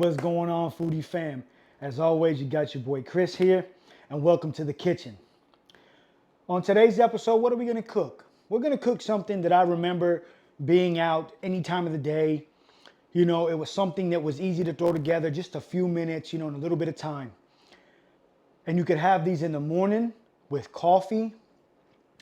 What's going on, foodie fam? As always, you got your boy Chris here, and welcome to the kitchen. On today's episode, what are we gonna cook? We're gonna cook something that I remember being out any time of the day. You know, it was something that was easy to throw together, just a few minutes, in a little bit of time. And you could have these in the morning with coffee,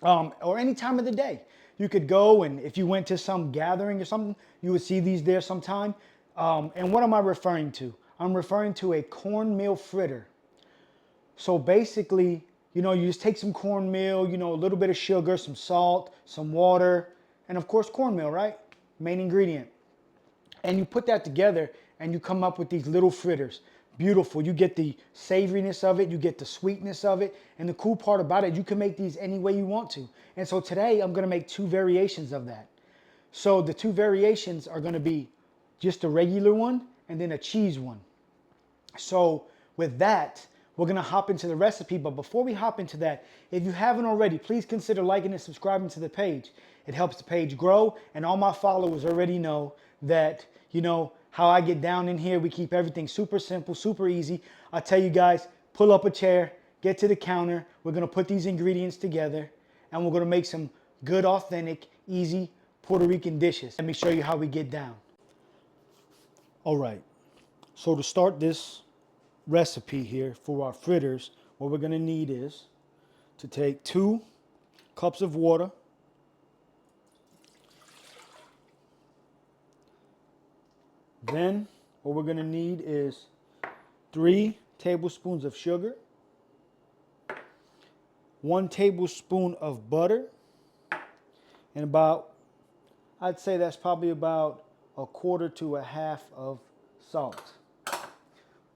or any time of the day. You could go, and if you went to some gathering or something, you would see these there sometime. And what am I referring to? I'm referring to a cornmeal fritter. So basically, you just take some cornmeal, a little bit of sugar, some salt, some water, and of course cornmeal, right? Main ingredient. And you put that together and you come up with these little fritters. Beautiful. You get the savoriness of it, you get the sweetness of it, and the cool part about it, you can make these any way you want to. And so today I'm gonna make two variations of that. So the two variations are gonna be just a regular one and then a cheese one. So with that, we're gonna hop into the recipe, but before we hop into that, if you haven't already, please consider liking and subscribing to the page. It helps the page grow, and all my followers already know that, how I get down in here. We keep everything super simple, super easy. I tell you guys, pull up a chair, get to the counter. We're gonna put these ingredients together, and we're gonna make some good, authentic, easy Puerto Rican dishes. Let me show you how we get down. All right, so to start this recipe here for our fritters, what we're gonna need is to take 2 cups of water, then what we're gonna need is 3 tablespoons of sugar, 1 tablespoon of butter, and I'd say that's probably about 1/4 to 1/2 of salt.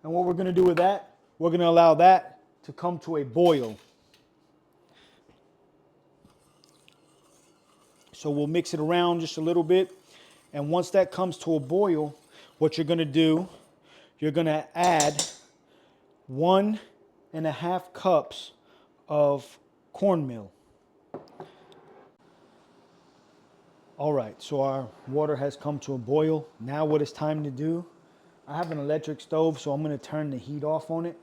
And what we're gonna do with that, we're gonna allow that to come to a boil. So we'll mix it around just a little bit. And once that comes to a boil, what you're gonna do, you're gonna add 1.5 cups of cornmeal. All right, so our water has come to a boil. Now what it's time to do, I have an electric stove, so I'm gonna turn the heat off on it.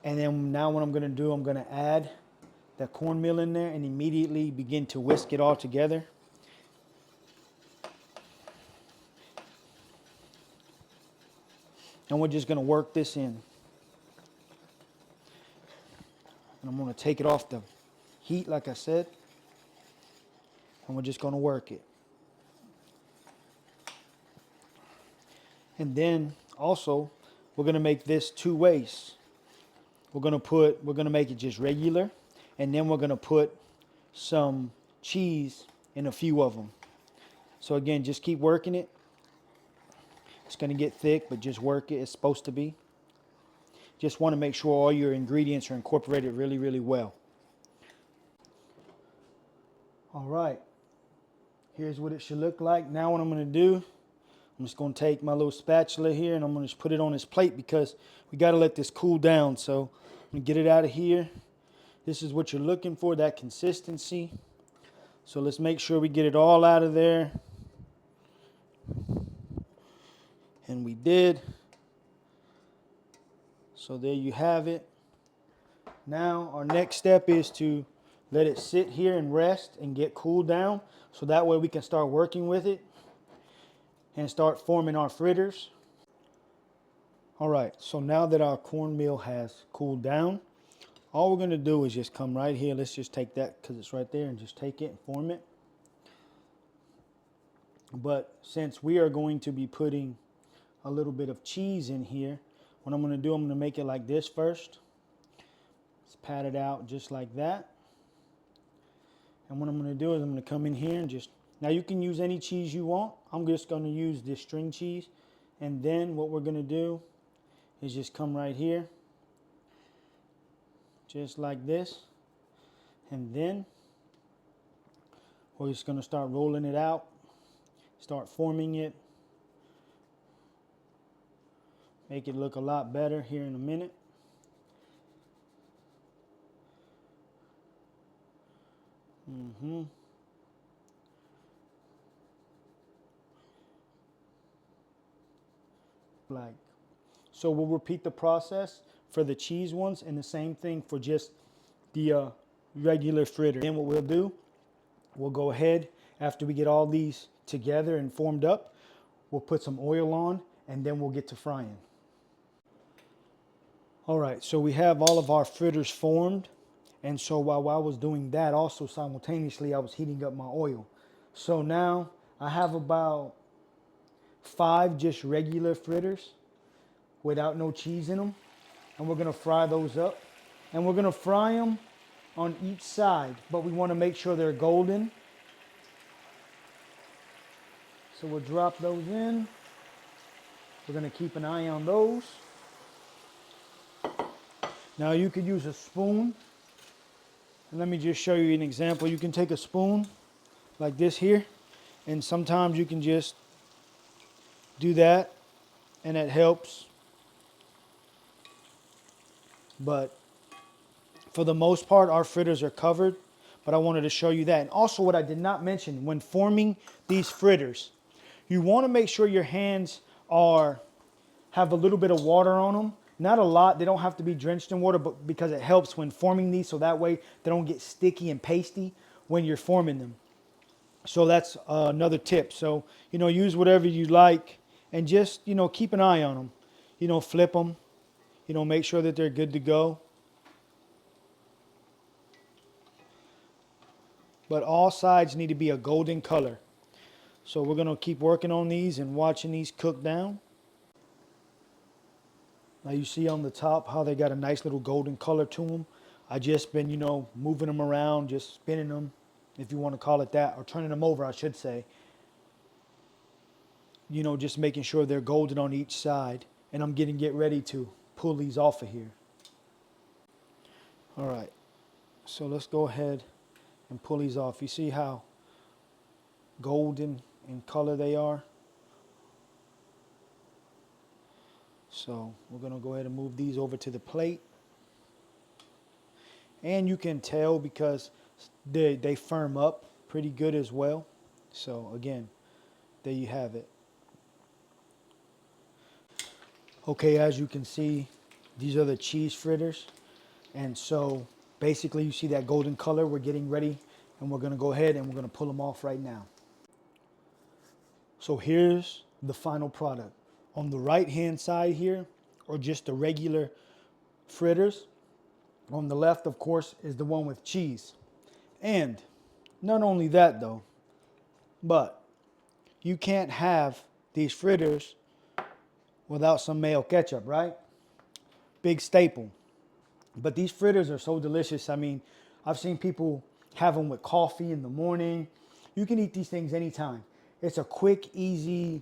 And then now what I'm gonna do, I'm gonna add that cornmeal in there and immediately begin to whisk it all together. And we're just gonna work this in. And I'm gonna take it off the heat, like I said, and we're just gonna work it. And then also, we're gonna make this 2 ways. We're gonna make it just regular, and then we're gonna put some cheese in a few of them. So again, just keep working it. It's gonna get thick, but just work it. It's supposed to be. Just want to make sure all your ingredients are incorporated really, really well. All right, here's what it should look like. Now what I'm gonna do, I'm just gonna take my little spatula here and I'm gonna just put it on this plate because we gotta let this cool down. So I'm gonna get it out of here. This is what you're looking for, that consistency. So let's make sure we get it all out of there. And we did. So there you have it. Now our next step is to let it sit here and rest and get cooled down. So that way we can start working with it and start forming our fritters. All right, so now that our cornmeal has cooled down, all we're gonna do is just come right here. Let's just take that because it's right there and just take it and form it. But since we are going to be putting a little bit of cheese in here, what I'm gonna do, I'm gonna make it like this first. Let's pat it out just like that. And what I'm gonna do is I'm gonna come in here and just, now you can use any cheese you want. I'm just gonna use this string cheese. And then what we're gonna do is just come right here, just like this. And then we're just gonna start rolling it out, start forming it. Make it look a lot better here in a minute. Like So we'll repeat the process for the cheese ones and the same thing for just the regular fritter. Then what we'll do, we'll go ahead after we get all these together and formed up, we'll put some oil on and then we'll get to frying. All right, so we have all of our fritters formed. And so while I was doing that, also simultaneously, I was heating up my oil. So now I have about 5 just regular fritters without no cheese in them. And we're gonna fry those up. And we're gonna fry them on each side, but we wanna make sure they're golden. So we'll drop those in. We're gonna keep an eye on those. Now you could use a spoon. And let me just show you an example. You can take a spoon like this here, and sometimes you can just do that, and it helps. But for the most part, our fritters are covered, but I wanted to show you that. And also what I did not mention, when forming these fritters, you want to make sure your hands have a little bit of water on them. Not a lot, they don't have to be drenched in water, but because it helps when forming these, so that way they don't get sticky and pasty when you're forming them. So that's another tip. So, use whatever you like and just, keep an eye on them. Flip them, make sure that they're good to go. But all sides need to be a golden color. So we're gonna keep working on these and watching these cook down. Now you see on the top how they got a nice little golden color to them. I just been, moving them around, just spinning them, if you want to call it that, or turning them over, I should say. Just making sure they're golden on each side. And I'm get ready to pull these off of here. All right, so let's go ahead and pull these off. You see how golden in color they are? So we're gonna go ahead and move these over to the plate. And you can tell because they firm up pretty good as well. So again, there you have it. Okay, as you can see, these are the cheese fritters. And so basically you see that golden color, we're getting ready and we're gonna go ahead and we're gonna pull them off right now. So here's the final product. On the right hand side here, or just the regular fritters. On the left, of course, is the one with cheese. And not only that though, but you can't have these fritters without some mayo-ketchup, right? Big staple. But these fritters are so delicious. I mean, I've seen people have them with coffee in the morning. You can eat these things anytime. It's a quick, easy,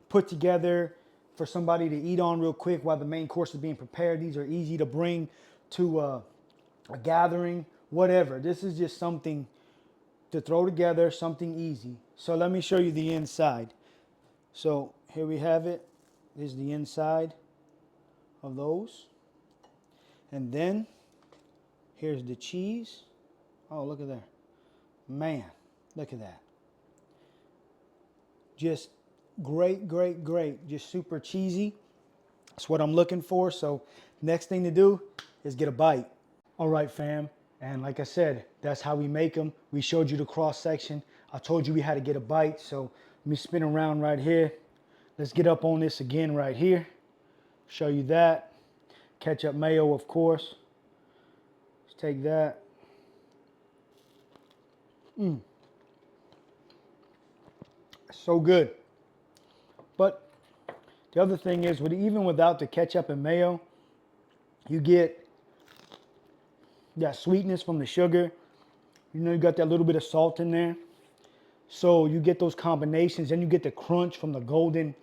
put together for somebody to eat on real quick while the main course is being prepared. These are easy to bring to a gathering, whatever. This is just something to throw together, something easy. So let me show you the inside. So here we have it. This is the inside of those. And then here's the cheese. Oh, look at that. Man, look at that. Just great, great, great. Just super cheesy. That's what I'm looking for. So next thing to do is get a bite. All right, fam. And like I said, that's how we make them. We showed you the cross section. I told you we had to get a bite. So let me spin around right here. Let's get up on this again right here. Show you that. Ketchup mayo, of course. Let's take that. So good. But the other thing is, even without the ketchup and mayo, you get that sweetness from the sugar. You got that little bit of salt in there. So you get those combinations, and you get the crunch from the golden,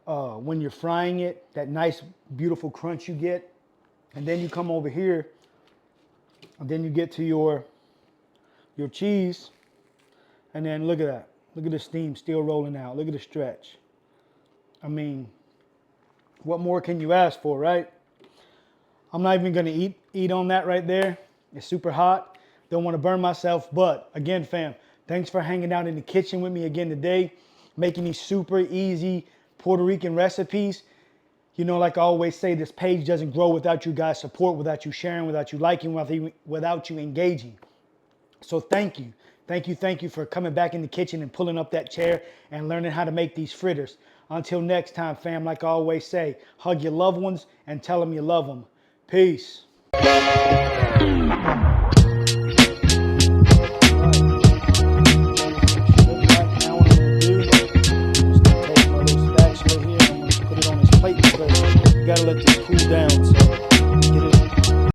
when you're frying it, that nice, beautiful crunch you get. And then you come over here, and then you get to your cheese, and then look at that. Look at the steam still rolling out. Look at the stretch. I mean, what more can you ask for, right? I'm not even gonna eat on that right there. It's super hot. Don't want to burn myself. But again, fam, thanks for hanging out in the kitchen with me again today, making these super easy Puerto Rican recipes. You know, like I always say, this page doesn't grow without you guys' support, without you sharing, without you liking, without you engaging. So thank you. Thank you for coming back in the kitchen and pulling up that chair and learning how to make these fritters. Until next time, fam, like I always say, hug your loved ones and tell them you love them. Peace.